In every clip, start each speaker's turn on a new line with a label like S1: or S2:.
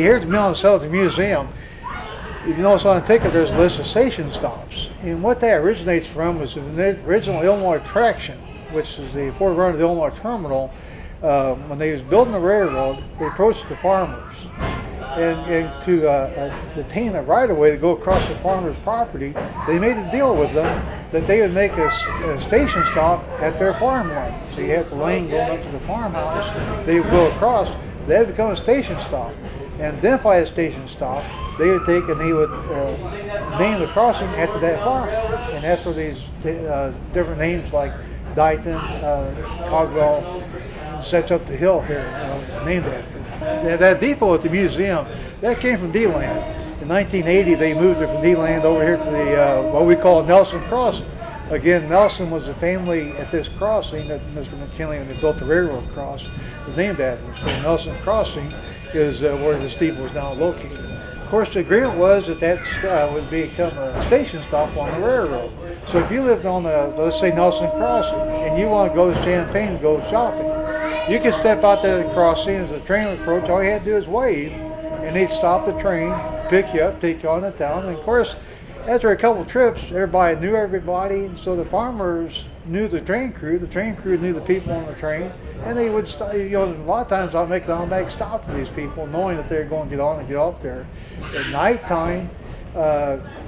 S1: here at the Monticello Museum, if you notice on the ticket, there's a list of station stops. And what that originates from is the original Illinois traction, which is the forerunner of the Illinois terminal. When they was building the railroad, they approached the farmers. And to attain a right-of-way to go across the farmer's property, they made a deal with them that they would make a station stop at their farmland. So you have the lane going up to the farmhouse, they would go across, that would become a station stop. And identify a station stop, they would take and they would name the crossing after that farm. And that's where these different names like Dighton, Caldwell, sets up the hill here, named after. That depot at the museum, that came from D-Land. In 1980, they moved it from D-Land over here to the what we call Nelson Crossing. Again, Nelson was a family at this crossing that Mr. McKinley, when they built the railroad cross, was named after. So Nelson Crossing is where this depot is now located. Of course, the agreement was that that would become a station stop on the railroad. So if you lived on the, let's say, Nelson Crossing, and you want to go to Champaign to go shopping, you can step out there to the crossing as the train would approach. All you had to do is wave, and they'd stop the train, pick you up, take you on the town. And of course, after a couple trips, everybody knew everybody, so the farmers knew the train crew knew the people on the train, and they would stop, a lot of times I'd make an automatic stop for these people, knowing that they're going to get on and get off there. At nighttime,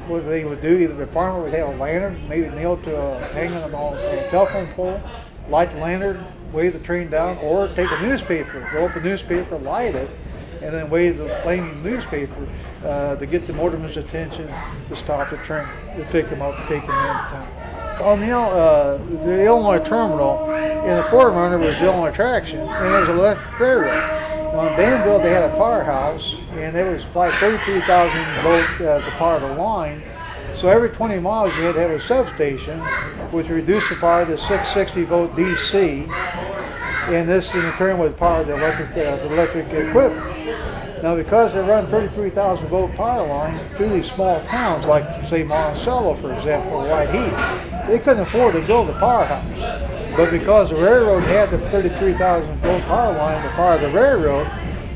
S1: what they would do, either the farmer would have a lantern, maybe nailed to hanging on a telephone pole, light the lantern, wave the train down, or take a newspaper, roll up a newspaper, light it, and then wave the flaming newspaper to get the motorman's attention to stop the train, to pick him up and take him into town. On the Illinois terminal, in the forerunner was the Illinois traction, and there was an electric railroad. Now in Danville, they had a powerhouse, and it was like 33,000 volt to power the line. So every 20 miles you had to have a substation, which reduced the power to 660 volt DC, and this in turn would power the electric equipment. Now because they run 33,000 volt power line through these small towns like say Monticello, for example, or Whiteheath, they couldn't afford to build a powerhouse. But because the railroad had the 33,000 volt power line to power the railroad,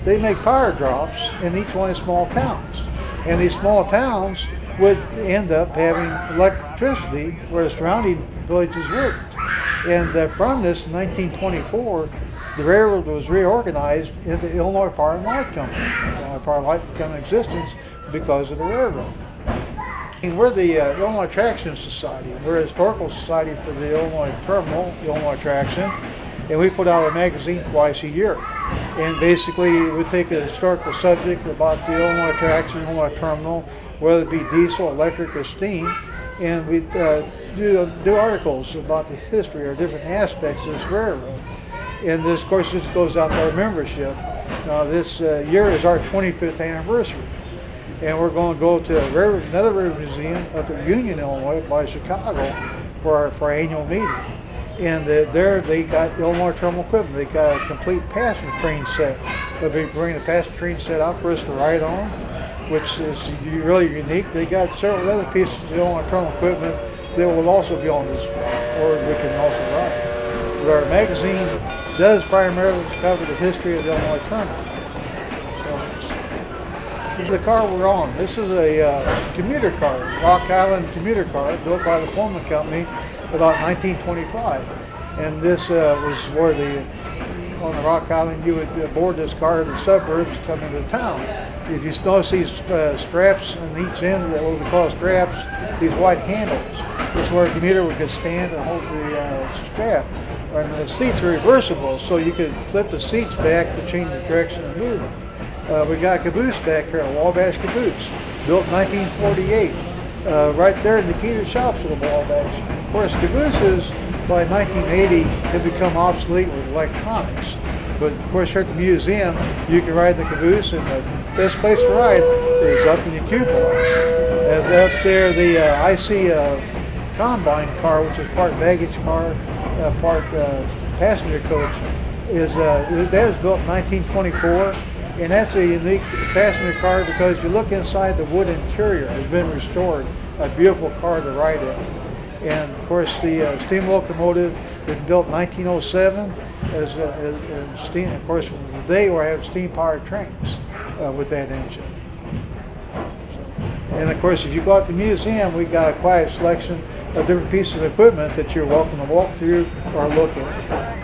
S1: they make power drops in each one of the small towns. And these small towns would end up having electricity where the surrounding villages wouldn't. And from this, in 1924, the railroad was reorganized into Illinois Power and Light Company. Illinois Power and Light became in existence because of the railroad. And we're the Illinois Traction Society. We're a historical society for the Illinois Terminal, the Illinois Traction, and we put out a magazine twice a year. And basically, we take a historical subject about the Illinois Traction, Illinois Terminal, whether it be diesel, electric, or steam, and we do articles about the history or different aspects of this railroad. And this, of course, this goes out to our membership. This year is our 25th anniversary, and we're going to go to another railroad museum up at Union, Illinois, by Chicago, for our annual meeting. And there they got Illinois terminal equipment. They got a complete passenger train set. They'll be bringing a passenger train set out for us to ride on, which is really unique. They got several other pieces of Illinois terminal equipment that will also be on display, or we can also ride. But our magazine does primarily cover the history of the Illinois terminal. So, the car we're on, this is a commuter car, Rock Island commuter car, built by the Pullman Company about 1925. And this was where on the Rock Island, you would board this car in the suburbs to come into town. If you notice these straps on each end, what we call straps, these white handles, this is where a commuter could stand and hold the strap. And the seats are reversible, so you could flip the seats back to change the direction of movement. We got a caboose back here, a Wabash caboose, built in 1948. Right there in the catered shops for the Wabash. Of course, cabooses by 1980 had become obsolete with electronics. But of course, here at the museum, you can ride the caboose, and the best place to ride is up in the cupola. And up there, the IC combine car, which is part baggage car, part passenger coach, that was built in 1924. And that's a unique passenger car because you look inside the wood interior, it's been restored, a beautiful car to ride in. And of course the steam locomotive It was built in 1907 as steam. Of course, from the day where I have steam-powered trains with that engine. And of course, if you go out to the museum, we've got a quiet selection of different pieces of equipment that you're welcome to walk through or look at.